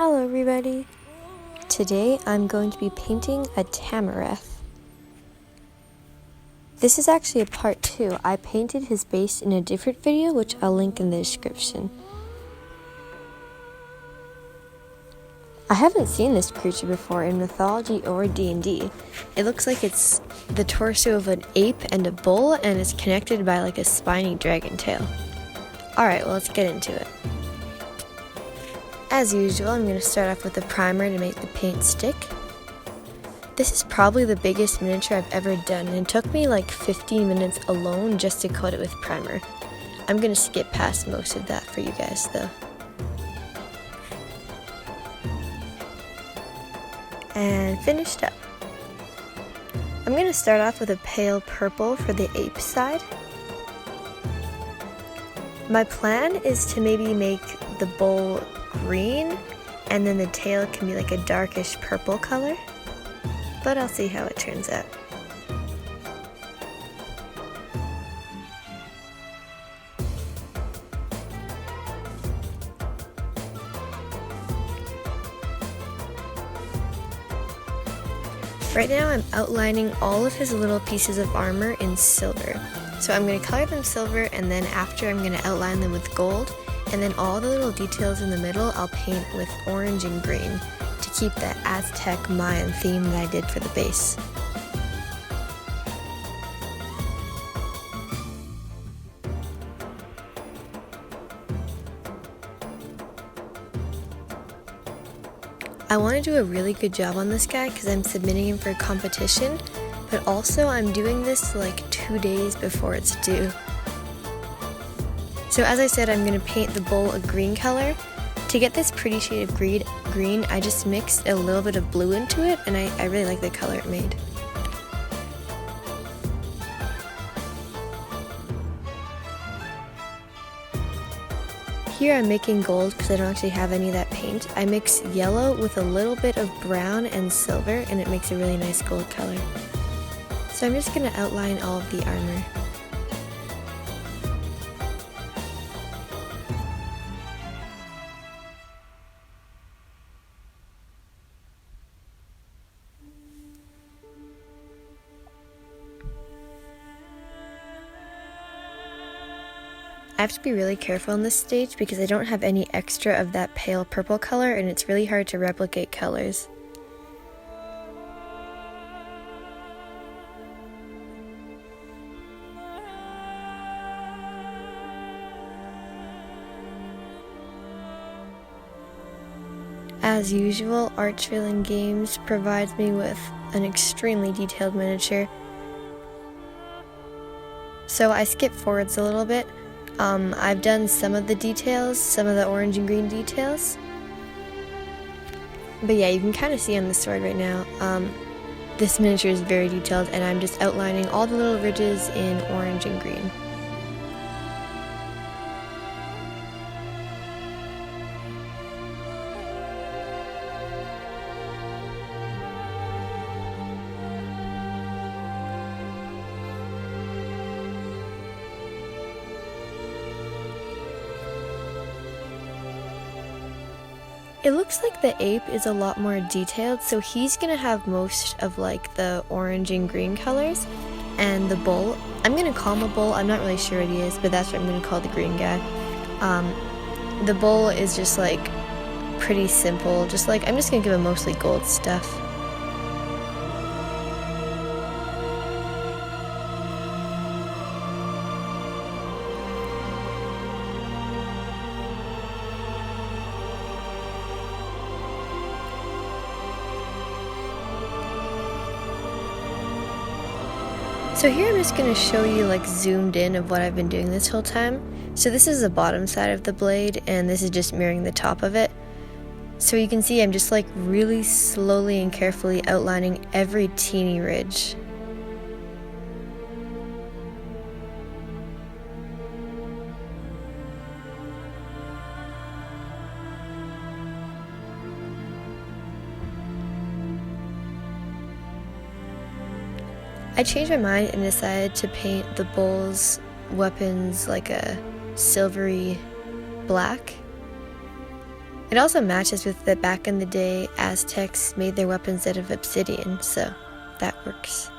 Hello everybody! Today I'm going to be painting a Tamareth. This is actually a part 2. I painted his base in a different video, which I'll link in the description. I haven't seen this creature before in mythology or D&D. It looks like it's the torso of an ape and a bull, and it's connected by like a spiny dragon tail. Alright, well, let's get into it. As usual, I'm going to start off with a primer to make the paint stick. This is probably the biggest miniature I've ever done, and it took me like 15 minutes alone just to coat it with primer. I'm going to skip past most of that for you guys though. And finished up. I'm going to start off with a pale purple for the ape side. My plan is to maybe make the bull green, and then the tail can be like a darkish purple color, but I'll see how it turns out. Right now I'm outlining all of his little pieces of armor in silver. So I'm going to color them silver, and then after I'm going to outline them with gold. And then all the little details in the middle I'll paint with orange and green to keep that Aztec Mayan theme that I did for the base. I want to do a really good job on this guy because I'm submitting him for a competition, but also I'm doing this like 2 days before it's due. So as I said, I'm going to paint the bull a green color. To get this pretty shade of green, I just mixed a little bit of blue into it, and I really like the color it made. Here I'm making gold because I don't actually have any of that paint. I mix yellow with a little bit of brown and silver, and it makes a really nice gold color. So I'm just going to outline all of the armor. I have to be really careful in this stage because I don't have any extra of that pale purple color, and it's really hard to replicate colors. As usual, ArchVillain Games provides me with an extremely detailed miniature. So I skip forwards a little bit. I've done some of the details, some of the orange and green details. But yeah, you can kind of see on the sword right now, this miniature is very detailed, and I'm just outlining all the little ridges in orange and green. It looks like the ape is a lot more detailed, so he's gonna have most of like the orange and green colors, and the bull, I'm gonna call him a bull, I'm not really sure what he is, but that's what I'm gonna call the green guy. The bull is just like pretty simple, just like, I'm just gonna give him mostly gold stuff. So here I'm just going to show you like zoomed in of what I've been doing this whole time. So this is the bottom side of the blade, and this is just mirroring the top of it. So you can see I'm just like really slowly and carefully outlining every teeny ridge. I changed my mind and decided to paint the bull's weapons like a silvery black. It also matches with the back in the day Aztecs made their weapons out of obsidian, so that works.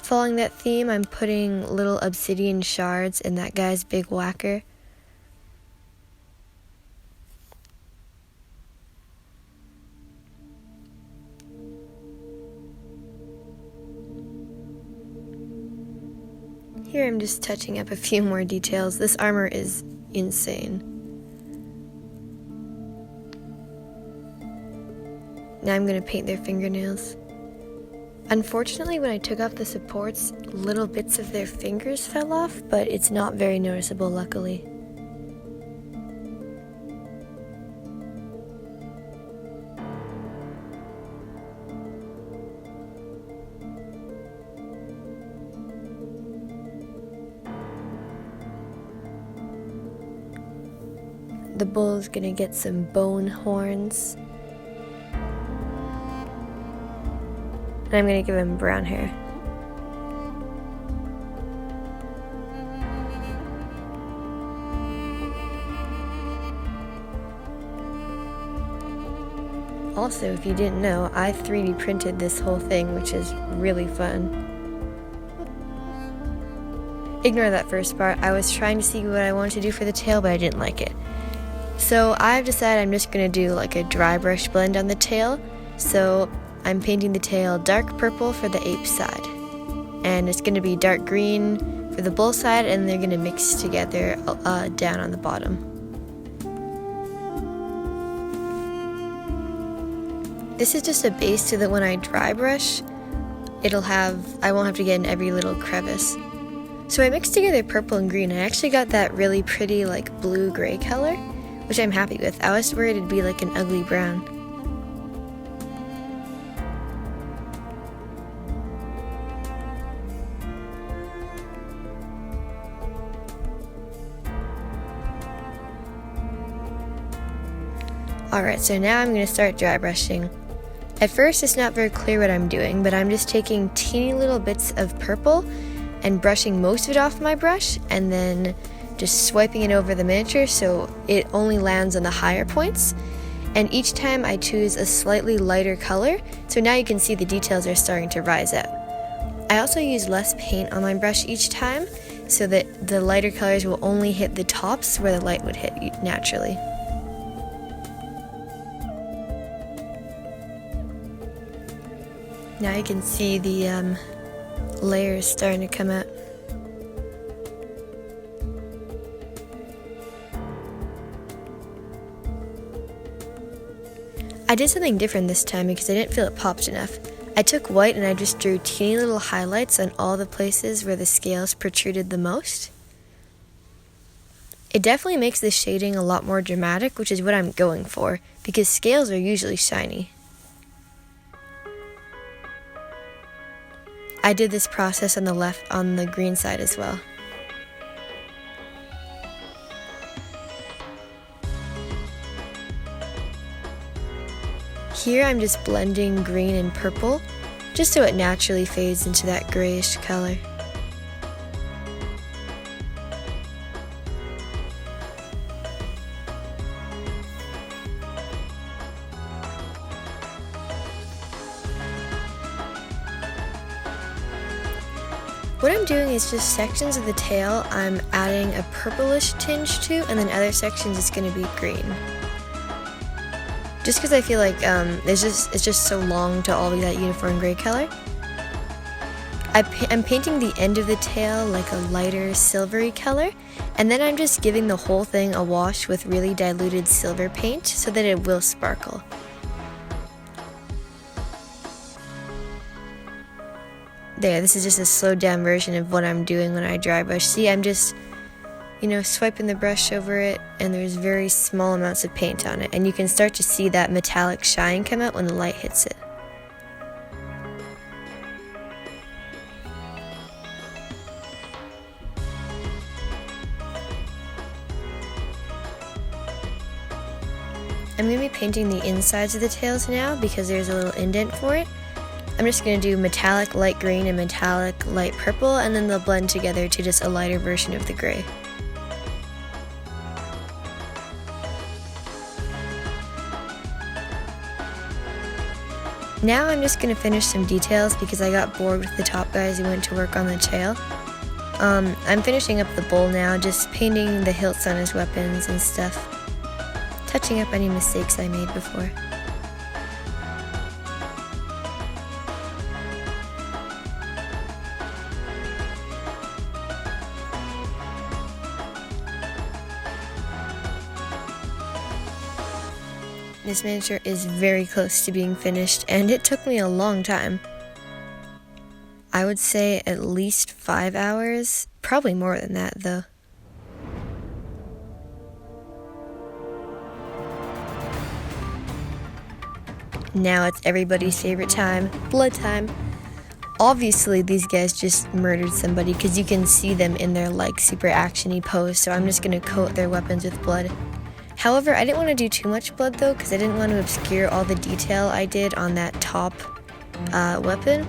Following that theme, I'm putting little obsidian shards in that guy's big whacker. Here I'm just touching up a few more details. This armor is insane. Now I'm going to paint their fingernails. Unfortunately, when I took off the supports, little bits of their fingers fell off, but it's not very noticeable, luckily. The bull's gonna get some bone horns. And I'm gonna give him brown hair. Also, if you didn't know, I 3D printed this whole thing, which is really fun. Ignore that first part. I was trying to see what I wanted to do for the tail, but I didn't like it. So I've decided I'm just going to do like a dry brush blend on the tail. So I'm painting the tail dark purple for the ape side. And it's going to be dark green for the bull side, and they're going to mix together down on the bottom. This is just a base so that when I dry brush, I won't have to get in every little crevice. So I mixed together purple and green. I actually got that really pretty like blue-gray color, which I'm happy with. I was worried it'd be like an ugly brown. Alright, so now I'm going to start dry brushing. At first it's not very clear what I'm doing, but I'm just taking teeny little bits of purple and brushing most of it off my brush, and then just swiping it over the miniature so it only lands on the higher points. And each time I choose a slightly lighter color, so now you can see the details are starting to rise out. I also use less paint on my brush each time so that the lighter colors will only hit the tops where the light would hit naturally. Now you can see the layers starting to come out. I did something different this time because I didn't feel it popped enough. I took white and I just drew teeny little highlights on all the places where the scales protruded the most. It definitely makes the shading a lot more dramatic, which is what I'm going for, because scales are usually shiny. I did this process on the green side as well. Here I'm just blending green and purple, just so it naturally fades into that grayish color. What I'm doing is just sections of the tail I'm adding a purplish tinge to, and then other sections it's going to be green. Just because I feel like it's just so long to all be that uniform gray color. I'm painting the end of the tail like a lighter silvery color, and then I'm just giving the whole thing a wash with really diluted silver paint so that it will sparkle. There, this is just a slowed down version of what I'm doing when I dry brush. See, I'm just, swiping the brush over it, and there's very small amounts of paint on it, and you can start to see that metallic shine come out when the light hits it. I'm going to be painting the insides of the tails now because there's a little indent for it. I'm just going to do metallic light green and metallic light purple, and then they'll blend together to just a lighter version of the gray. Now I'm just going to finish some details because I got bored with the top guys who went to work on the tail. I'm finishing up the bull now, just painting the hilts on his weapons and stuff. Touching up any mistakes I made before. This miniature is very close to being finished, and it took me a long time. I would say at least 5 hours, probably more than that though. Now it's everybody's favorite time, blood time. Obviously these guys just murdered somebody because you can see them in their like super actiony pose, so I'm just gonna coat their weapons with blood. However, I didn't want to do too much blood though because I didn't want to obscure all the detail I did on that top weapon.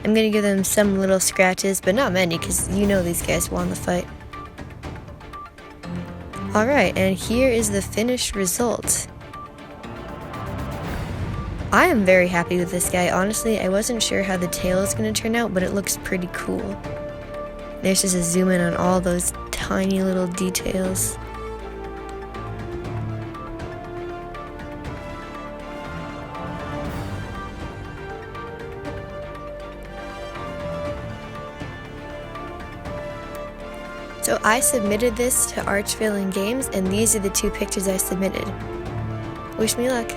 I'm gonna give them some little scratches, but not many because you know these guys won the fight. Alright, and here is the finished result. I am very happy with this guy. Honestly, I wasn't sure how the tail is going to turn out, but it looks pretty cool. There's just a zoom in on all those tiny little details. So I submitted this to ArchVillain Games, and these are the 2 pictures I submitted. Wish me luck.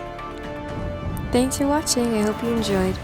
Thanks for watching, I hope you enjoyed.